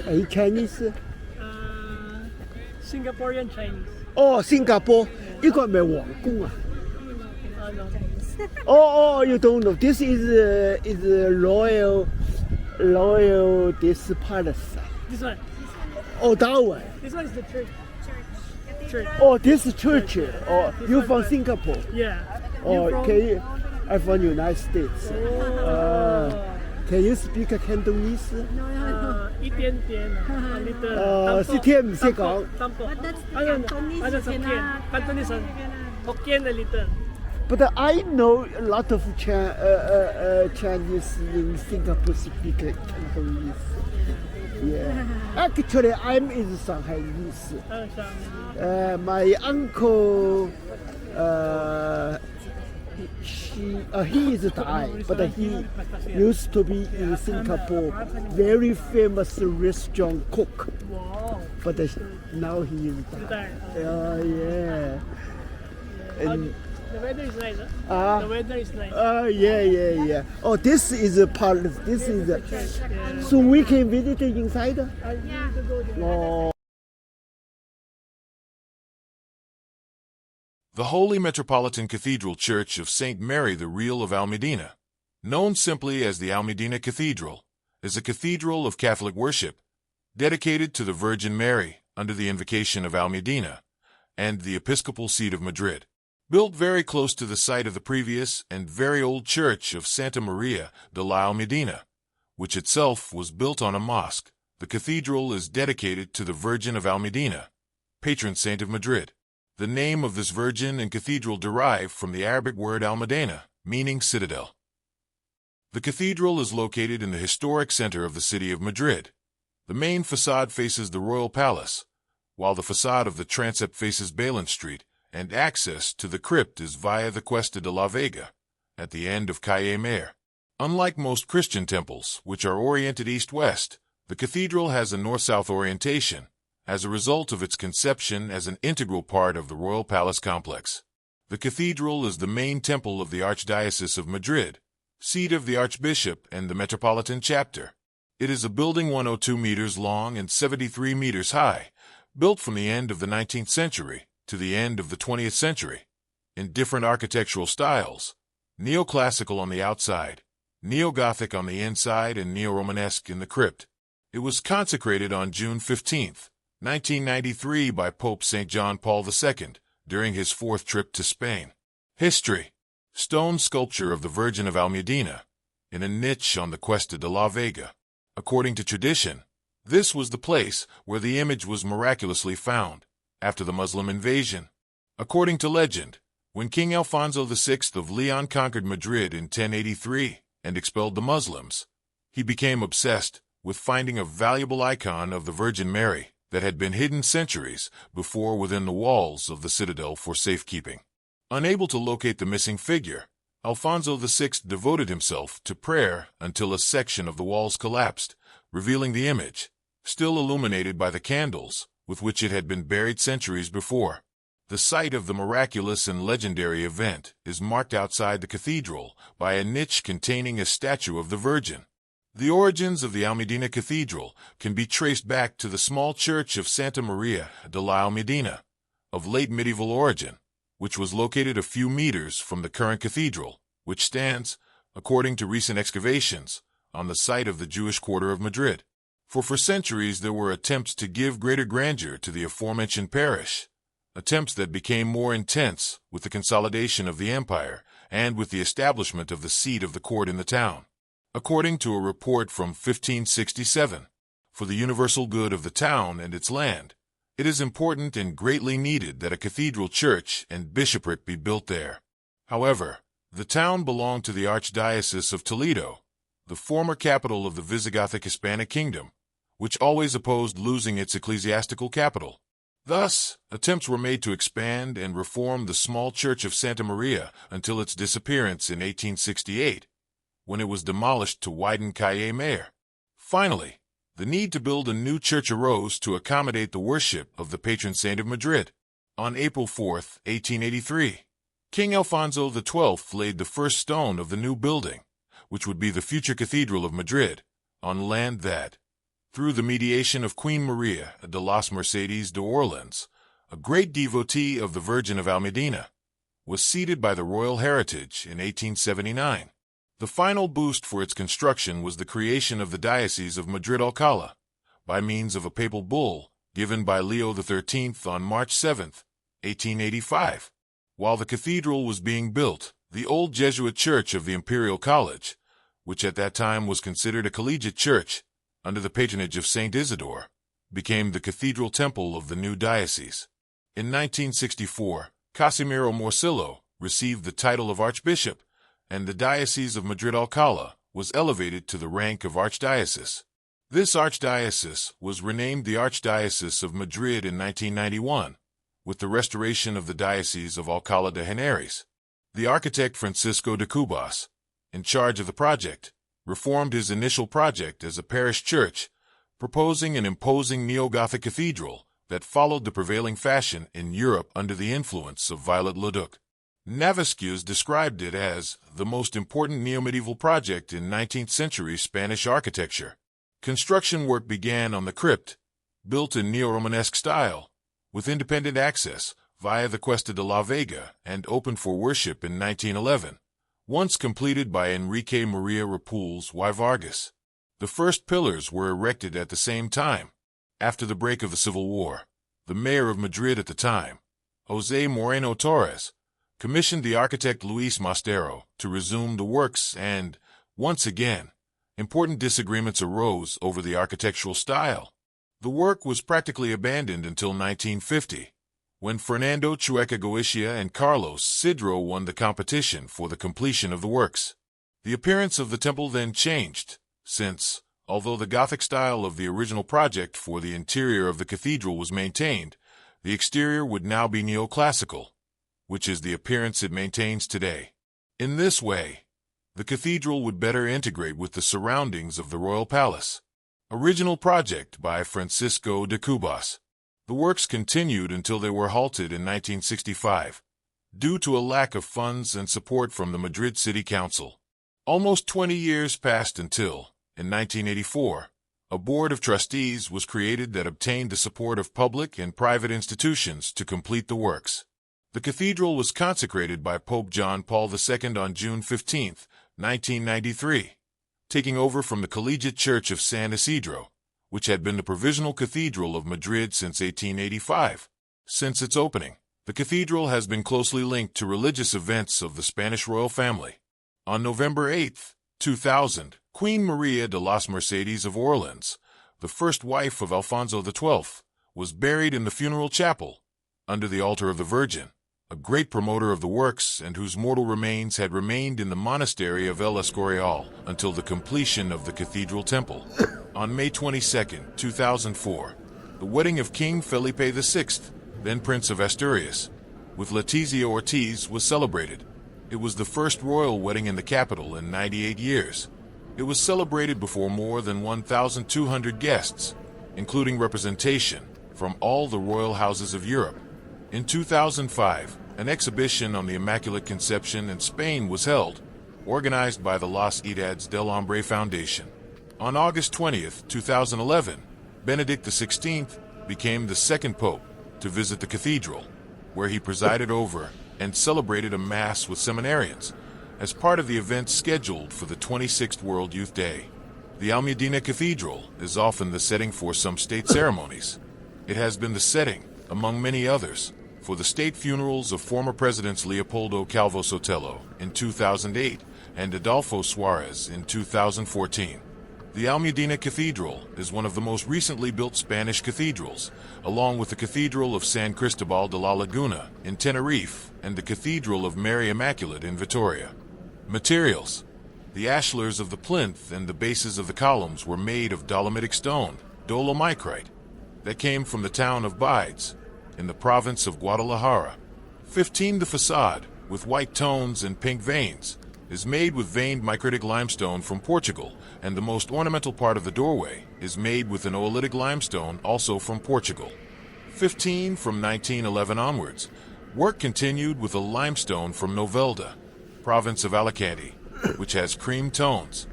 Are you Chinese? Singaporean Chinese. Oh, Singapore. 呢個係咪皇宮啊？ No. Oh, you don't know. This is royal this palace. This one. Oh, that one. This one is the church. Church. Oh, this church. Oh, This you one from is- Singapore? Yeah. Oh, You from- can you? I'm from United States. Can you speak Cantonese? 一點點啊，little。識聽唔識講？淡薄。 What does I don't know. Cantonese I just you Hokkien. cannot- Cantonese and Hokkien a little. But I know a lot of Chinese in Singapore speak Cantonese. Yeah. Actually, I'm in Shanghainese. My uncle, he is died, but he used to be in Singapore, very famous restaurant cook. Wow. But now he is died. Yeah. And, The weather is nice, huh? The weather is nice. yeah. Oh, this is a part. This is a, so we can visit inside. I need to go there. Oh. The Holy Metropolitan Cathedral Church of St. Mary the Real of Almudena, known simply as the Almudena Cathedral, is a cathedral of Catholic worship, dedicated to the Virgin Mary under the invocation of Almudena and the Episcopal seat of Madrid. Built very close to the site of the previous and very old church of Santa Maria dell'Almudena, which itself was built on a mosque, the cathedral is dedicated to the Virgin of Almudena, patron saint of Madrid. The name of this virgin and cathedral derive from the Arabic word Almudena, meaning citadel. The cathedral is located in the historic center of the city of Madrid. The main facade faces the Royal Palace, while the facade of the transept faces Balin Street, and access to the crypt is via the Cuesta de la Vega, at the end of Calle Mayor. Unlike most Christian temples, which are oriented east-west, the cathedral has a north-south orientation, as a result of its conception as an integral part of the Royal Palace complex. The cathedral is the main temple of the Archdiocese of Madrid, seat of the Archbishop and the Metropolitan Chapter. It is a building 102 meters long and 73 meters high, built from the end of the 19th century to the end of the 20th century, in different architectural styles, neoclassical on the outside, neo-Gothic on the inside, and neo-Romanesque in the crypt. It was consecrated on June 15, 1993 by Pope St. John Paul II during his 4th trip to Spain. History: stone sculpture of the Virgin of Almudena, in a niche on the Cuesta de la Vega. According to tradition, this was the place where the image was miraculously found after the Muslim invasion. According to legend, when King Alfonso VI of Leon conquered Madrid in 1083 and expelled the Muslims, he became obsessed with finding a valuable icon of the Virgin Mary that had been hidden centuries before within the walls of the citadel for safekeeping. Unable to locate the missing figure, Alfonso VI devoted himself to prayer until a section of the walls collapsed, revealing the image, still illuminated by the candles with which it had been buried centuries before. The site of the miraculous and legendary event is marked outside the cathedral by a niche containing a statue of the Virgin. The origins of the Almudena Cathedral can be traced back to the small church of Santa Maria dell'Almudena, of late medieval origin, which was located a few meters from the current cathedral, which stands, according to recent excavations, on the site of the Jewish quarter of Madrid. For centuries there were attempts to give greater grandeur to the aforementioned parish, attempts that became more intense with the consolidation of the empire and with the establishment of the seat of the court in the town. According to a report from 1567, for the universal good of the town and its land, it is important and greatly needed that a cathedral church and bishopric be built there. However, the town belonged to the Archdiocese of Toledo, the former capital of the Visigothic Hispanic Kingdom, which always opposed losing its ecclesiastical capital. Thus, attempts were made to expand and reform the small church of Santa Maria until its disappearance in 1868, when it was demolished to widen Calle Mayor. Finally, the need to build a new church arose to accommodate the worship of the patron saint of Madrid. On April 4, 1883, King Alfonso XII laid the first stone of the new building, which would be the future Cathedral of Madrid, on land that, Through the mediation of Queen Maria de las Mercedes de Orleans, a great devotee of the Virgin of Almudena, was seated by the royal heritage in 1879. The final boost for its construction was the creation of the Diocese of Madrid-Alcalá, by means of a papal bull given by Leo XIII on March 7, 1885. While the cathedral was being built, the old Jesuit church of the Imperial College, which at that time was considered a collegiate church, under the patronage of Saint Isidore, became the cathedral temple of the new diocese. In 1964, Casimiro Morcillo received the title of archbishop, and the Diocese of Madrid-Alcalá was elevated to the rank of archdiocese. This archdiocese was renamed the Archdiocese of Madrid in 1991, with the restoration of the Diocese of Alcalá de Henares. The architect Francisco de Cubas, in charge of the project, reformed his initial project as a parish church, proposing an imposing neo-Gothic cathedral that followed the prevailing fashion in Europe under the influence of Viollet-le-Duc. Naviskes described it as the most important neo-medieval project in 19th-century Spanish architecture. Construction work began on the crypt, built in neo-Romanesque style, with independent access via the Cuesta de la Vega and opened for worship in 1911, once completed by Enrique Maria Rapols y Vargas. The first pillars were erected at the same time. After the break of the Civil War, the mayor of Madrid at the time, José Moreno Torres, commissioned the architect Luis Mostero to resume the works and, once again, important disagreements arose over the architectural style. The work was practically abandoned until 1950, when Fernando Chueca Goitia and Carlos Sidro won the competition for the completion of the works. The appearance of the temple then changed, since, although the Gothic style of the original project for the interior of the cathedral was maintained, the exterior would now be neoclassical, which is the appearance it maintains today. In this way, the cathedral would better integrate with the surroundings of the royal palace. Original project by Francisco de Cubas. The works continued until they were halted in 1965, due to a lack of funds and support from the Madrid City Council. Almost 20 years passed until, in 1984, a board of trustees was created that obtained the support of public and private institutions to complete the works. The cathedral was consecrated by Pope John Paul II on June 15, 1993, taking over from the Collegiate Church of San Isidro, which had been the provisional cathedral of Madrid since 1885. Since its opening, the cathedral has been closely linked to religious events of the Spanish royal family. On November 8, 2000, Queen Maria de las Mercedes of Orleans, the first wife of Alfonso XII, was buried in the funeral chapel, under the altar of the Virgin, a great promoter of the works and whose mortal remains had remained in the monastery of El Escorial until the completion of the cathedral temple. On May 22, 2004, the wedding of King Felipe VI, then Prince of Asturias, with Letizia Ortiz was celebrated. It was the first royal wedding in the capital in 98 years. It was celebrated before more than 1,200 guests, including representation from all the royal houses of Europe. In 2005, an exhibition on the Immaculate Conception in Spain was held, organized by the Las Edades del Hombre Foundation. On August 20, 2011, Benedict XVI became the second pope to visit the cathedral, where he presided over and celebrated a Mass with seminarians as part of the event scheduled for the 26th World Youth Day. The Almudena Cathedral is often the setting for some state ceremonies. It has been the setting, among many others, for the state funerals of former presidents Leopoldo Calvo Sotelo in 2008 and Adolfo Suarez in 2014. The Almudena Cathedral is one of the most recently built Spanish cathedrals, along with the Cathedral of San Cristobal de la Laguna in Tenerife and the Cathedral of Mary Immaculate in Vitoria. Materials: the ashlars of the plinth and the bases of the columns were made of dolomitic stone, dolomicrite, that came from the town of Bides, in the province of Guadalajara. 15. The facade, with white tones and pink veins, is made with veined micritic limestone from Portugal, and the most ornamental part of the doorway is made with an oolitic limestone also from Portugal. 15. From 1911 onwards, work continued with a limestone from Novelda, province of Alicante, which has cream tones.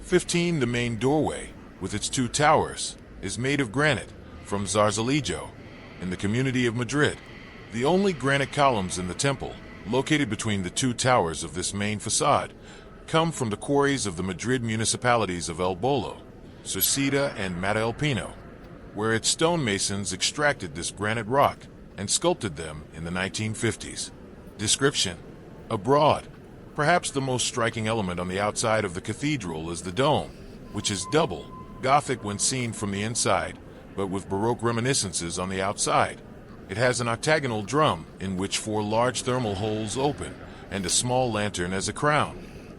15. The main doorway, with its two towers, is made of granite from Zarzalejo in the community of Madrid. The only granite columns in the temple, located between the two towers of this main facade, come from the quarries of the Madrid municipalities of El Bolo, Cerceda, and Mata-El-Pino, where its stonemasons extracted this granite rock and sculpted them in the 1950s. Description: abroad, perhaps the most striking element on the outside of the cathedral is the dome, which is double Gothic when seen from the inside, but with Baroque reminiscences on the outside. It has an octagonal drum in which 4 large thermal holes open and a small lantern as a crown.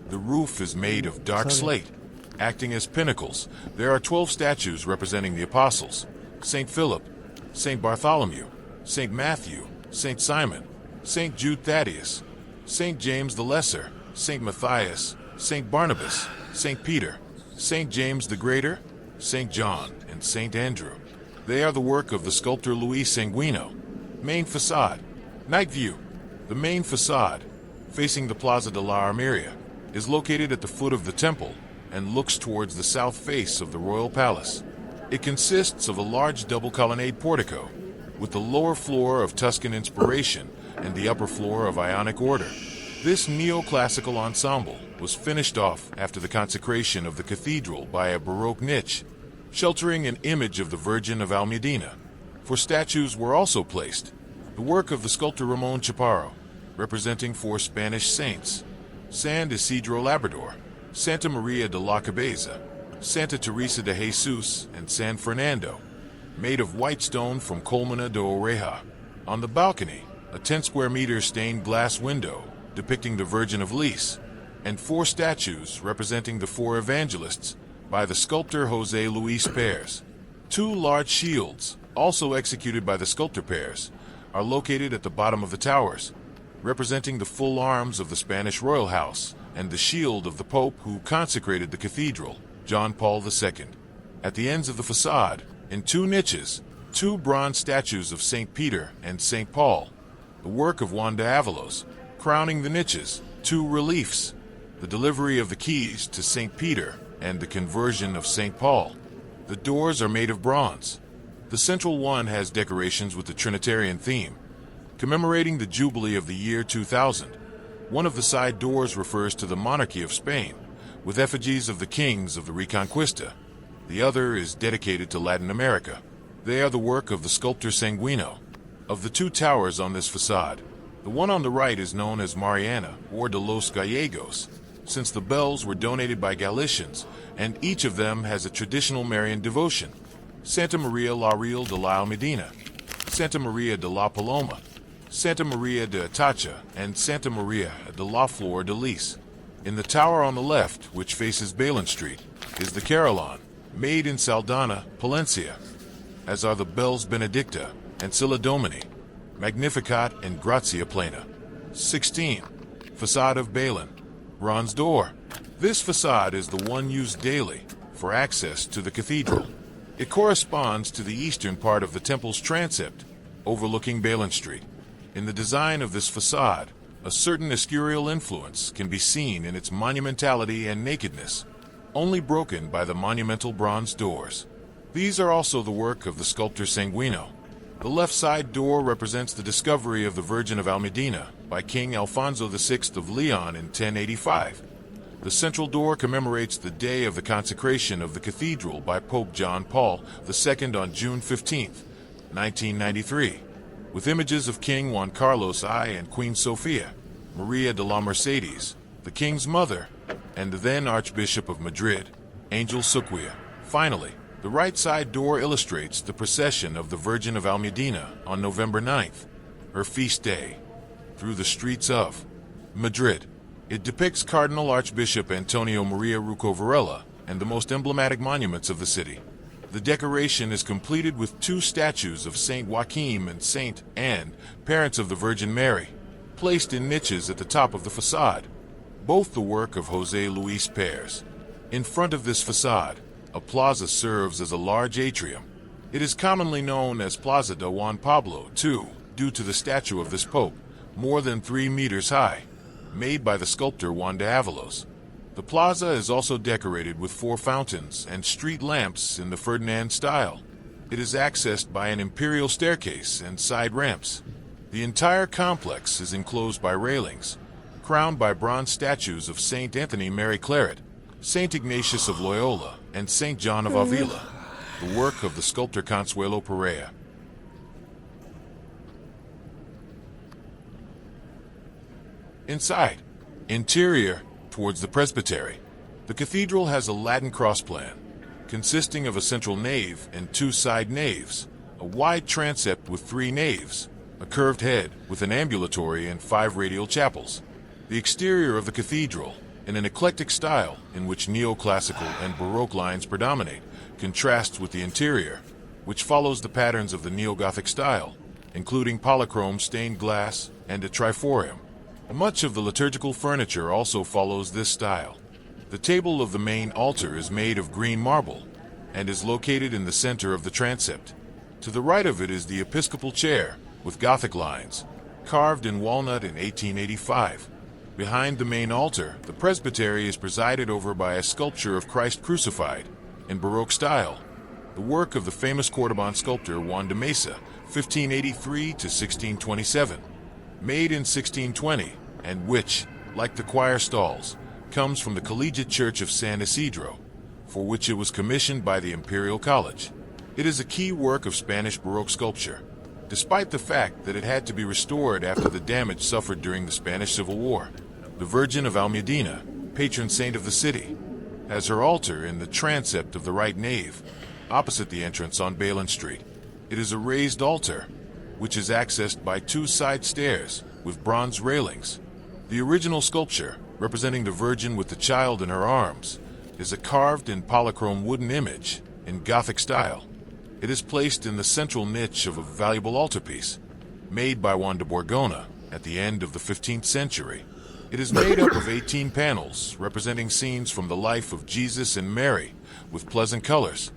The roof is made of dark slate. Acting as pinnacles, there are 12 statues representing the apostles: St. Philip, St. Bartholomew, St. Matthew, St. Simon, St. Jude Thaddeus, St. James the Lesser, St. Matthias, St. Barnabas, St. Peter, St. James the Greater, St. John, and St. Andrew. They are the work of the sculptor Luis Sanguino. Main facade. Night view. The main facade, facing the Plaza de la Armeria, is located at the foot of the temple and looks towards the south face of the royal palace. It consists of a large double colonnade portico, with the lower floor of Tuscan inspiration and the upper floor of Ionic order. This neoclassical ensemble was finished off after the consecration of the cathedral by a Baroque niche, sheltering an image of the Virgin of Almudena. 4 statues were also placed, the work of the sculptor Ramon Chaparro, representing 4 Spanish saints: San Isidro Labrador, Santa Maria de la Cabeza, Santa Teresa de Jesus, and San Fernando, made of white stone from Colmena de Oreja. On the balcony, a 10 square meter stained glass window depicting the Virgin of Lis, and 4 statues representing the 4 evangelists by the sculptor Jose Luis Pérez. 2 large shields, also executed by the sculptor Pérez, are located at the bottom of the towers, representing the full arms of the Spanish royal house and the shield of the Pope who consecrated the cathedral, John Paul II. At the ends of the facade, in 2 niches, 2 bronze statues of St. Peter and St. Paul, the work of Juan de Avalos. Crowning the niches, 2 reliefs: the delivery of the keys to St. Peter and the conversion of St. Paul. The doors are made of bronze. The central one has decorations with the Trinitarian theme, commemorating the Jubilee of the year 2000. One of the side doors refers to the monarchy of Spain, with effigies of the kings of the Reconquista. The other is dedicated to Latin America. They are the work of the sculptor Sanguino. Of the 2 towers on this facade, the one on the right is known as Mariana or de los Gallegos, since the bells were donated by Galicians, and each of them has a traditional Marian devotion: Santa Maria la Real de la Almudena, Santa Maria de la Paloma, Santa Maria de Atacha, and Santa Maria de la Flor de Lis. In the tower on the left, which faces Balin Street, is the Carillon, made in Saldana, Palencia, as are the bells Benedicta and Silla Domini, Magnificat, and Grazia Plena. 16. Facade of Balin. Bronze door. This facade is the one used daily for access to the cathedral. It corresponds to the eastern part of the temple's transept, overlooking Balin Street. In the design of this facade, a certain eschurial influence can be seen in its monumentality and nakedness, only broken by the monumental bronze doors. These are also the work of the sculptor Sanguino. The left side door represents the discovery of the Virgin of Almudena by King Alfonso VI of Leon in 1085. The central door commemorates the day of the consecration of the cathedral by Pope John Paul II on June 15, 1993, with images of King Juan Carlos I and Queen Sofia, Maria de la Mercedes, the king's mother, and the then Archbishop of Madrid, Angel Suquia. Finally, the right side door illustrates the procession of the Virgin of Almudena on November 9th, her feast day, through the streets of Madrid. It depicts Cardinal Archbishop Antonio Maria Rucco Varela and the most emblematic monuments of the city. The decoration is completed with 2 statues of Saint Joachim and Saint Anne, parents of the Virgin Mary, placed in niches at the top of the facade, both the work of Jose Luis Pérez. In front of this facade, a plaza serves as a large atrium. It is commonly known as Plaza de Juan Pablo II, due to the statue of this pope, more than 3 meters high, made by the sculptor Juan de Avalos. The plaza is also decorated with 4 fountains and street lamps in the Ferdinand style. It is accessed by an imperial staircase and side ramps. The entire complex is enclosed by railings, crowned by bronze statues of Saint Anthony Mary Claret, Saint Ignatius of Loyola, and Saint John of Avila, the work of the sculptor Consuelo Perea. Inside, interior, towards the presbytery, the cathedral has a Latin cross plan, consisting of a central nave and 2 side naves, a wide transept with 3 naves, a curved head with an ambulatory and 5 radial chapels. The exterior of the cathedral, in an eclectic style in which neoclassical and Baroque lines predominate, contrasts with the interior, which follows the patterns of the neo-Gothic style, including polychrome stained glass and a triforium. Much of the liturgical furniture also follows this style. The table of the main altar is made of green marble and is located in the center of the transept. To the right of it is the episcopal chair with Gothic lines, carved in walnut in 1885. Behind the main altar, the presbytery is presided over by a sculpture of Christ crucified in Baroque style, the work of the famous Cordoban sculptor Juan de Mesa, 1583 to 1627, made in 1620, and which, like the choir stalls, comes from the Collegiate Church of San Isidro, for which it was commissioned by the Imperial College. It is a key work of Spanish Baroque sculpture, despite the fact that it had to be restored after the damage suffered during the Spanish Civil War. The Virgin of Almudena, patron saint of the city, has her altar in the transept of the right nave, opposite the entrance on Balin Street. It is a raised altar, which is accessed by 2 side stairs with bronze railings. The original sculpture, representing the Virgin with the Child in her arms, is a carved in polychrome wooden image in Gothic style. It is placed in the central niche of a valuable altarpiece, made by Juan de Borgona at the end of the 15th century. It is made up of 18 panels representing scenes from the life of Jesus and Mary with pleasant colors.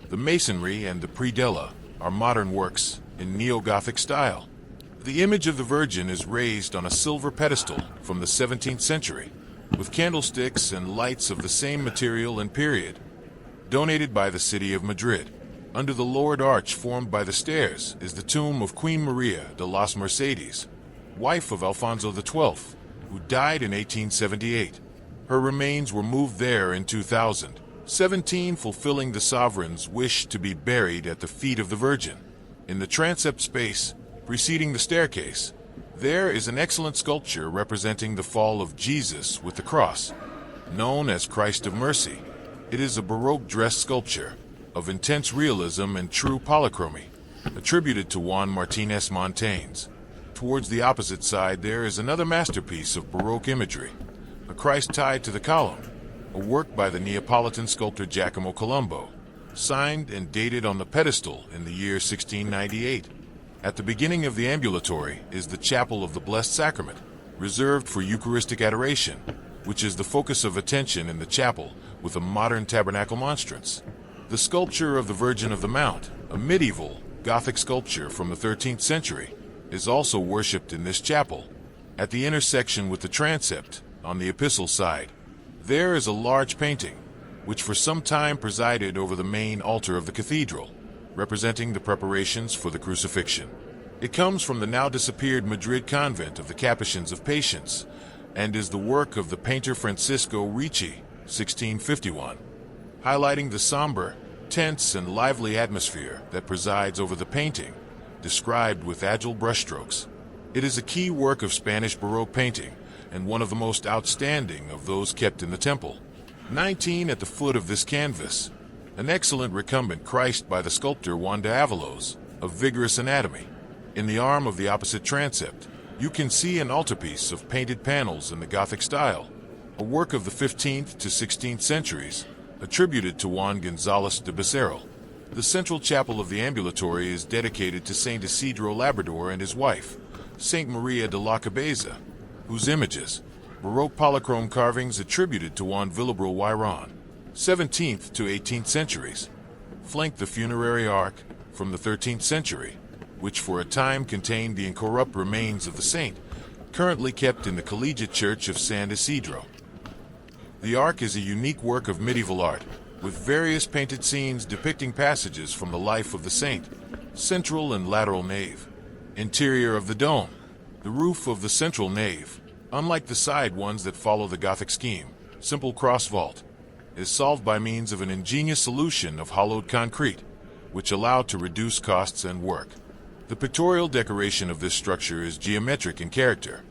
The masonry and the predella are modern works in neo-Gothic style. The image of the Virgin is raised on a silver pedestal from the 17th century, with candlesticks and lights of the same material and period, donated by the city of Madrid. Under the lowered arch formed by the stairs is the tomb of Queen Maria de las Mercedes, wife of Alfonso XII, who died in 1878. Her remains were moved there in 2017, fulfilling the sovereign's wish to be buried at the feet of the Virgin. In the transept space, preceding the staircase, there is an excellent sculpture representing the fall of Jesus with the cross, known as Christ of Mercy. It is a Baroque dress sculpture of intense realism and true polychromy, attributed to Juan Martínez Montañez. Towards the opposite side there is another masterpiece of Baroque imagery, a Christ tied to the column, a work by the Neapolitan sculptor Giacomo Colombo, signed and dated on the pedestal in the year 1698. At the beginning of the ambulatory is the Chapel of the Blessed Sacrament, reserved for Eucharistic adoration, which is the focus of attention in the chapel with a modern tabernacle monstrance. The sculpture of the Virgin of the Mount, a medieval Gothic sculpture from the 13th century, is also worshipped in this chapel. At the intersection with the transept, on the epistle side, there is a large painting, which for some time presided over the main altar of the cathedral, representing the preparations for the crucifixion. It comes from the now disappeared Madrid convent of the Capuchins of Patience, and is the work of the painter Francisco Ricci, 1651, highlighting the somber, tense, and lively atmosphere that presides over the painting, described with agile brushstrokes. It is a key work of Spanish Baroque painting, and one of the most outstanding of those kept in the temple. 19 at the foot of this canvas, an excellent recumbent Christ by the sculptor Juan de Avalos, of vigorous anatomy. In the arm of the opposite transept, you can see an altarpiece of painted panels in the Gothic style, a work of the 15th to 16th centuries, attributed to Juan González de Becerril. The central chapel of the ambulatory is dedicated to Saint Isidro Labrador and his wife, Saint Maria de la Cabeza, whose images, Baroque polychrome carvings attributed to Juan Villabral Huayron, 17th to 18th centuries, flank the funerary ark from the 13th century, which for a time contained the incorrupt remains of the saint, currently kept in the Collegiate Church of San Isidro. The ark is a unique work of medieval art, with various painted scenes depicting passages from the life of the saint. Central and lateral nave. Interior of the dome. The roof of the central nave, unlike the side ones that follow the Gothic scheme, simple cross vault, is solved by means of an ingenious solution of hollowed concrete, which allowed to reduce costs and work. The pictorial decoration of this structure is geometric in character,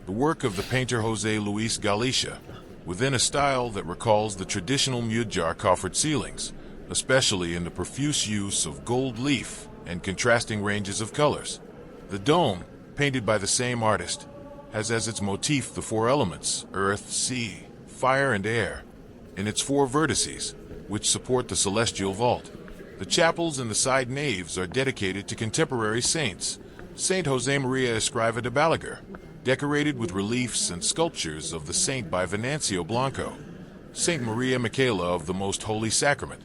the work of the painter José Luis Galicia, within a style that recalls the traditional Mudejar coffered ceilings, especially in the profuse use of gold leaf and contrasting ranges of colors. The dome, painted by the same artist, has as its motif the four elements, earth, sea, fire, and air, in its four vertices, which support the celestial vault. The chapels and the side naves are dedicated to contemporary saints. Saint José Maria Escriva de Balaguer, decorated with reliefs and sculptures of the saint by Venancio Blanco. Saint Maria Michaela of the Most Holy Sacrament.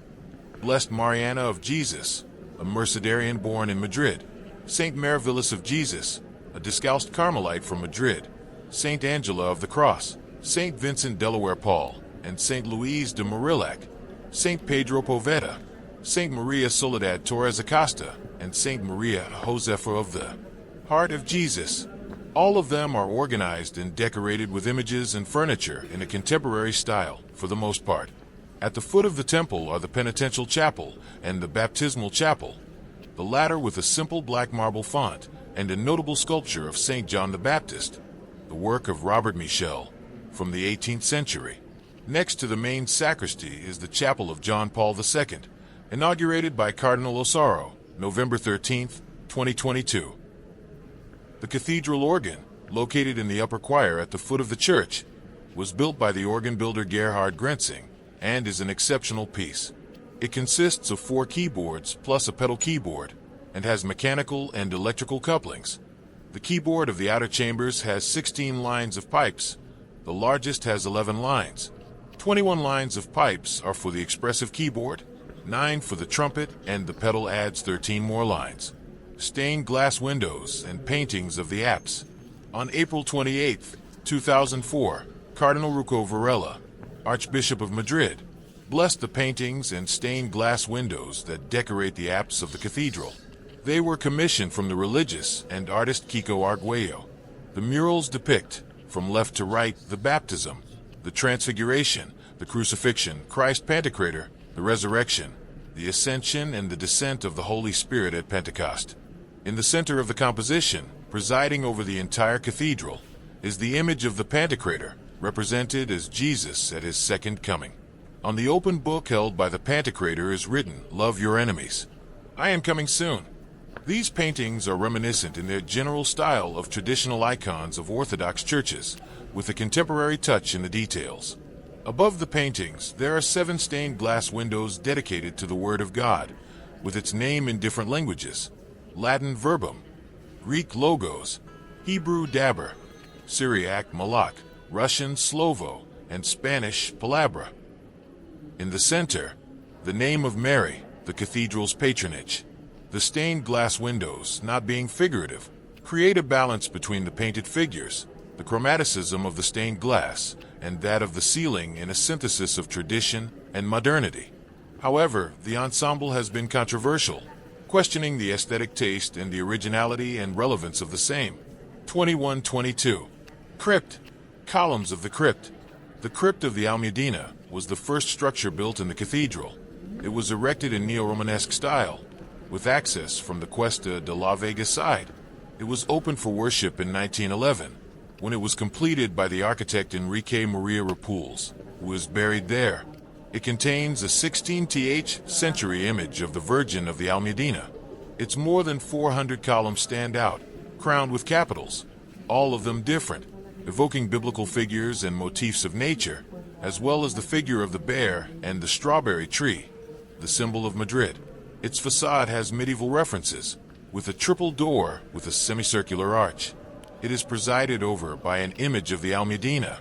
Blessed Mariana of Jesus, a Mercedarian born in Madrid. Saint Maravillas of Jesus, a Discalced Carmelite from Madrid. Saint Angela of the Cross. Saint Vincent Delaware Paul, and Saint Louise de Marillac. Saint Pedro Poveda. Saint Maria Soledad Torres Acosta, and Saint Maria Josefa of the Heart of Jesus. All of them are organized and decorated with images and furniture in a contemporary style, for the most part. At the foot of the temple are the penitential chapel and the baptismal chapel, the latter with a simple black marble font and a notable sculpture of Saint John the Baptist, the work of Robert Michel, from the 18th century. Next to the main sacristy is the chapel of John Paul II, inaugurated by Cardinal Osaro, November 13, 2022. The cathedral organ, located in the upper choir at the foot of the church, was built by the organ builder Gerhard Grenzing and is an exceptional piece. It consists of 4 keyboards plus a pedal keyboard and has mechanical and electrical couplings. The keyboard of the outer chambers has 16 lines of pipes. The largest has 11 lines. 21 lines of pipes are for the expressive keyboard, 9 for the trumpet, and the pedal adds 13 more lines. Stained glass windows and paintings of the apse. On April 28, 2004, Cardinal Rucco Varela, Archbishop of Madrid, blessed the paintings and stained glass windows that decorate the apse of the cathedral. They were commissioned from the religious and artist Kiko Arguello. The murals depict, from left to right, the baptism, the transfiguration, the crucifixion, Christ Pantocrator, the resurrection, the ascension, and the descent of the Holy Spirit at Pentecost. In the center of the composition, presiding over the entire cathedral, is the image of the Pantocrator, represented as Jesus at his second coming. On the open book held by the Pantocrator is written, "Love your enemies. I am coming soon." These paintings are reminiscent in their general style of traditional icons of Orthodox churches, with a contemporary touch in the details. Above the paintings, there are 7 stained glass windows dedicated to the Word of God, with its name in different languages: Latin verbum, Greek logos, Hebrew daber, Syriac malak, Russian slovo, and Spanish palabra. In the center, the name of Mary, the cathedral's patronage. The stained glass windows, not being figurative, create a balance between the painted figures, the chromaticism of the stained glass, and that of the ceiling in a synthesis of tradition and modernity. However, the ensemble has been controversial, questioning the aesthetic taste and the originality and relevance of the same. 2122. Crypt. Columns of the crypt. The crypt of the Almudena was the first structure built in the cathedral. It was erected in neo-Romanesque style, with access from the Cuesta de la Vega side. It was opened for worship in 1911, when it was completed by the architect Enrique Maria Rapuls, who is buried there. It contains a 16th century image of the Virgin of the Almudena. Its more than 400 columns stand out, crowned with capitals, all of them different, evoking biblical figures and motifs of nature, as well as the figure of the bear and the strawberry tree, the symbol of Madrid. Its facade has medieval references, with a triple door with a semicircular arch. It is presided over by an image of the Almudena,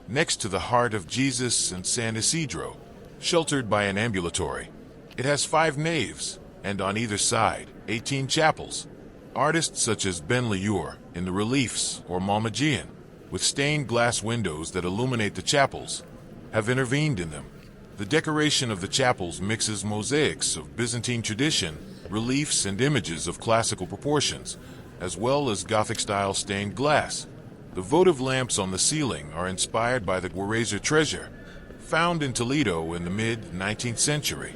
next to the heart of Jesus and San Isidro, sheltered by an ambulatory. It has 5 naves, and on either side, 18 chapels. Artists such as Ben Liur in the reliefs or Malmagian, with stained glass windows that illuminate the chapels, have intervened in them. The decoration of the chapels mixes mosaics of Byzantine tradition, reliefs and images of classical proportions, as well as Gothic-style stained glass. The votive lamps on the ceiling are inspired by the Guareza treasure, found in Toledo in the mid-19th century.